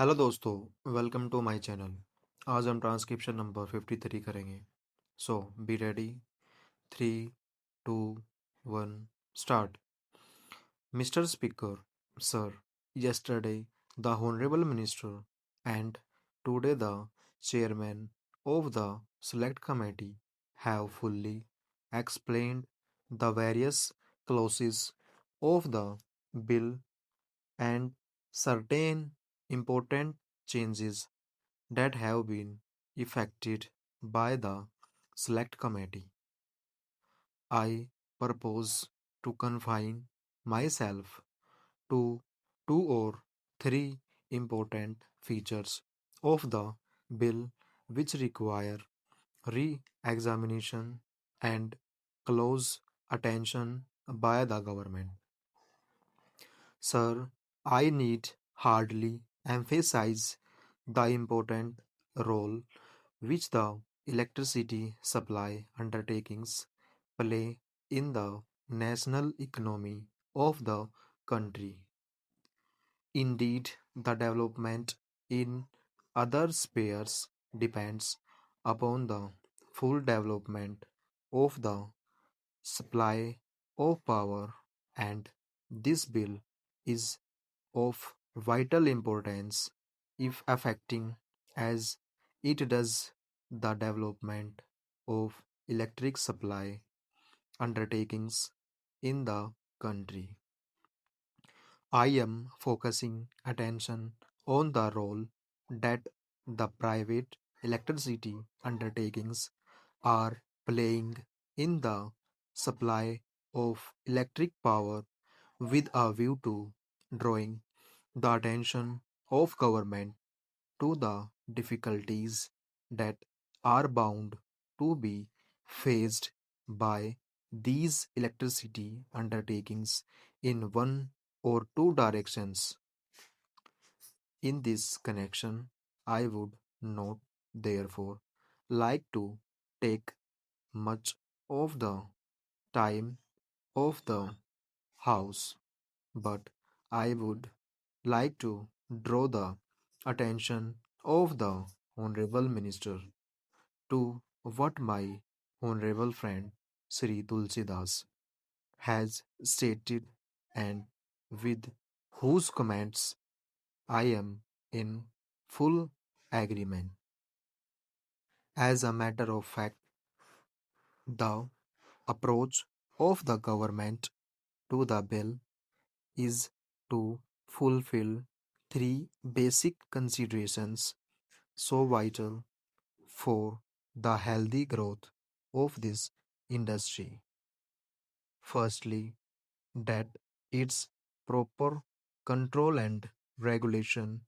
Hello दोस्तों, welcome to my channel. आज हम ट्रांसक्रिप्शन नंबर 53 करेंगे। So be ready. 3, 2, 1, start. Mister speaker, sir, yesterday the Honorable Minister and today the Chairman of the Select Committee have fully explained the various clauses of the bill and certain important changes that have been effected by the Select Committee. I propose to confine myself to two or three important features of the bill which require re examination and close attention by the government. Sir, I need hardly emphasize the important role which the electricity supply undertakings play in the national economy of the country. Indeed, the development in other spheres depends upon the full development of the supply of power, and this bill is of vital importance if affecting as it does the development of electric supply undertakings in the country. I am focusing attention on the role that the private electricity undertakings are playing in the supply of electric power with a view to drawing the attention of government to the difficulties that are bound to be faced by these electricity undertakings in one or two directions. In this connection, I would not therefore like to take much of the time of the House, but I would like to draw the attention of the Honorable Minister to what my Honorable friend Sri Tulsidas has stated and with whose comments I am in full agreement. As a matter of fact, the approach of the government to the bill is to fulfill three basic considerations so vital for the healthy growth of this industry. Firstly, that its proper control and regulation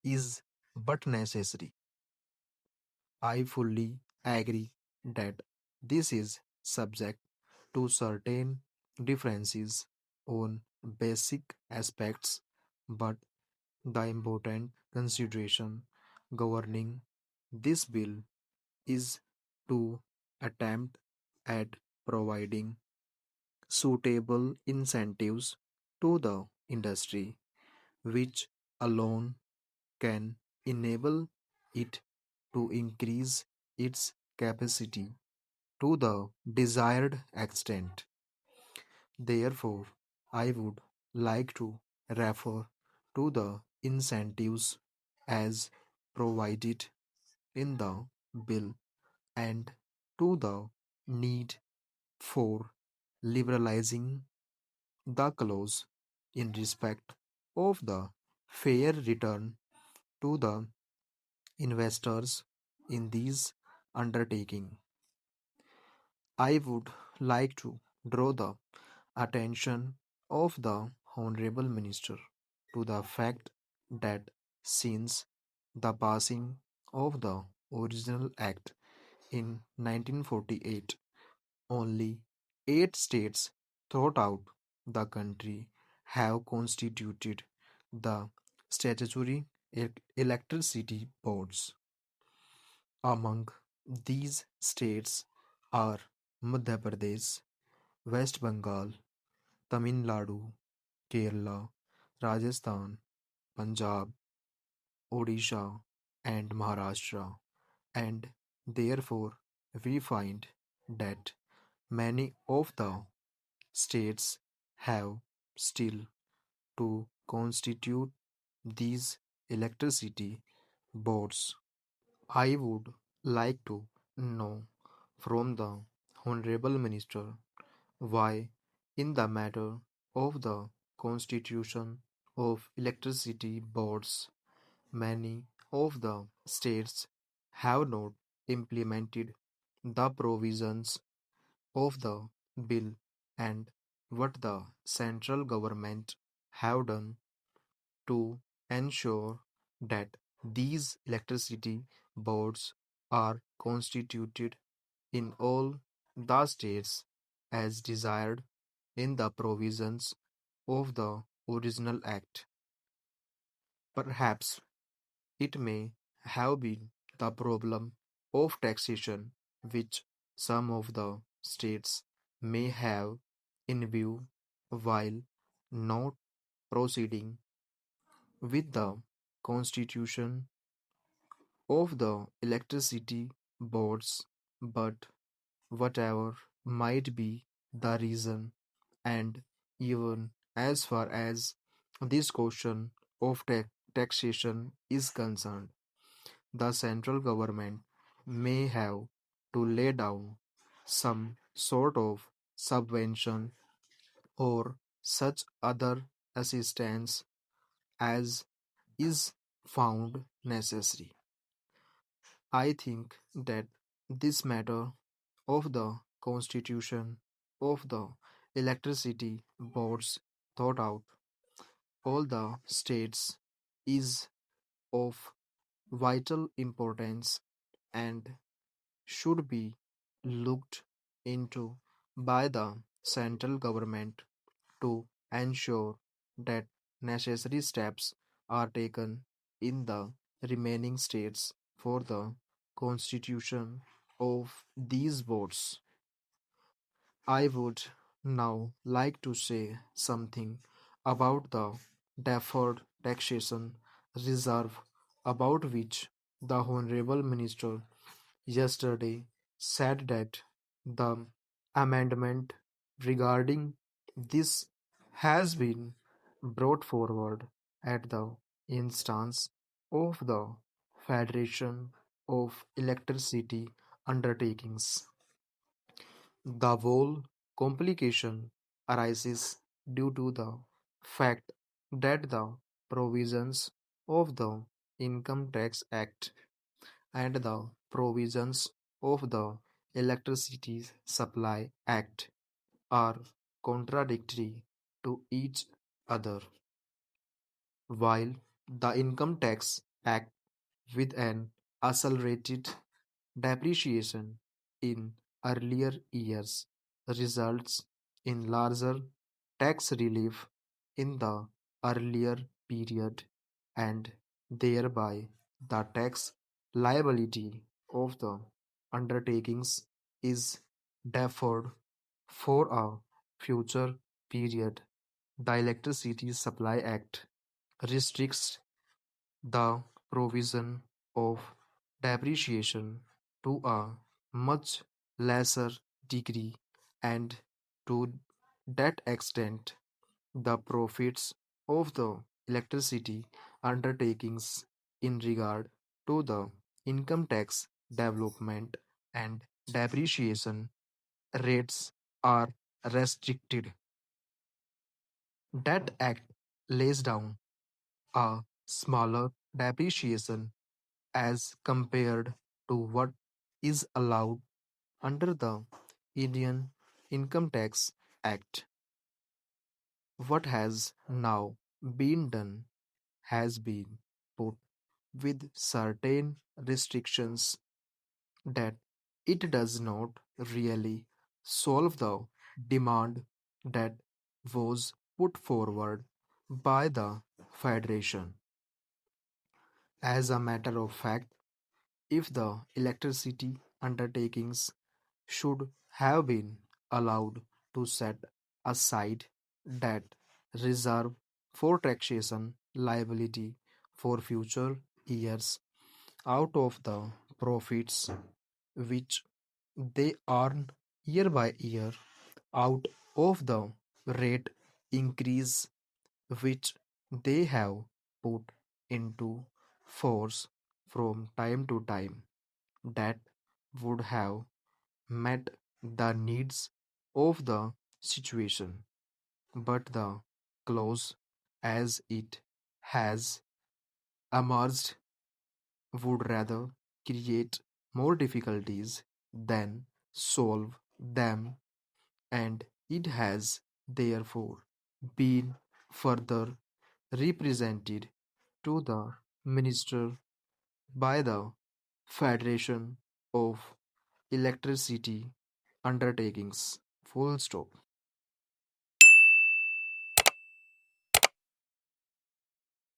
is but necessary. I fully agree that this is subject to certain differences on basic aspects, but the important consideration governing this bill is to attempt at providing suitable incentives to the industry, which alone can enable it to increase its capacity to the desired extent. Therefore, I would like to refer to the incentives as provided in the bill and to the need for liberalizing the clause in respect of the fair return to the investors in these undertaking. I would like to draw the attention of the Honorable Minister to the fact that since the passing of the original Act in 1948, only 8 states throughout the country have constituted the statutory electricity boards. Among these states are Madhya Pradesh, West Bengal, Tamil Nadu, Kerala, Rajasthan, Punjab, Odisha, and Maharashtra, and therefore we find that many of the states have still to constitute these electricity boards. I would like to know from the Honorable Minister why, in the matter of the constitution of electricity boards, many of the states have not implemented the provisions of the bill and what the central government have done to ensure that these electricity boards are constituted in all the states as desired in the provisions of the original act. Perhaps it may have been the problem of taxation which some of the states may have in view while not proceeding with the constitution of the electricity boards, but whatever might be the reason, and even as far as this question of taxation is concerned, the central government may have to lay down some sort of subvention or such other assistance as is found necessary. I think that this matter of the constitution of the electricity boards thought out all the states is of vital importance and should be looked into by the central government to ensure that necessary steps are taken in the remaining states for the constitution of these boards. I would now like to say something about the deferred taxation reserve about which the Honorable Minister yesterday said that the amendment regarding this has been brought forward at the instance of the Federation of Electricity Undertakings. The whole complication arises due to the fact that the provisions of the Income Tax Act and the provisions of the Electricity Supply Act are contradictory to each other. While the Income Tax Act, with an accelerated depreciation in earlier years, results in larger tax relief in the earlier period, and thereby the tax liability of the undertakings is deferred for a future period. The Electricity Supply Act restricts the provision of depreciation to a much lesser degree, and to that extent, the profits of the electricity undertakings in regard to the income tax development and depreciation rates are restricted. That act lays down a smaller depreciation as compared to what is allowed under the Indian Income Tax Act. What has now been done has been put with certain restrictions that it does not really solve the demand that was put forward by the Federation. As a matter of fact, if the electricity undertakings should have been allowed to set aside that reserve for taxation liability for future years out of the profits which they earn year by year out of the rate increase which they have put into force from time to time that would have met the needs of the situation, but the clause as it has emerged would rather create more difficulties than solve them, and it has therefore been further represented to the minister by the Federation of Electricity Undertakings. Full stop.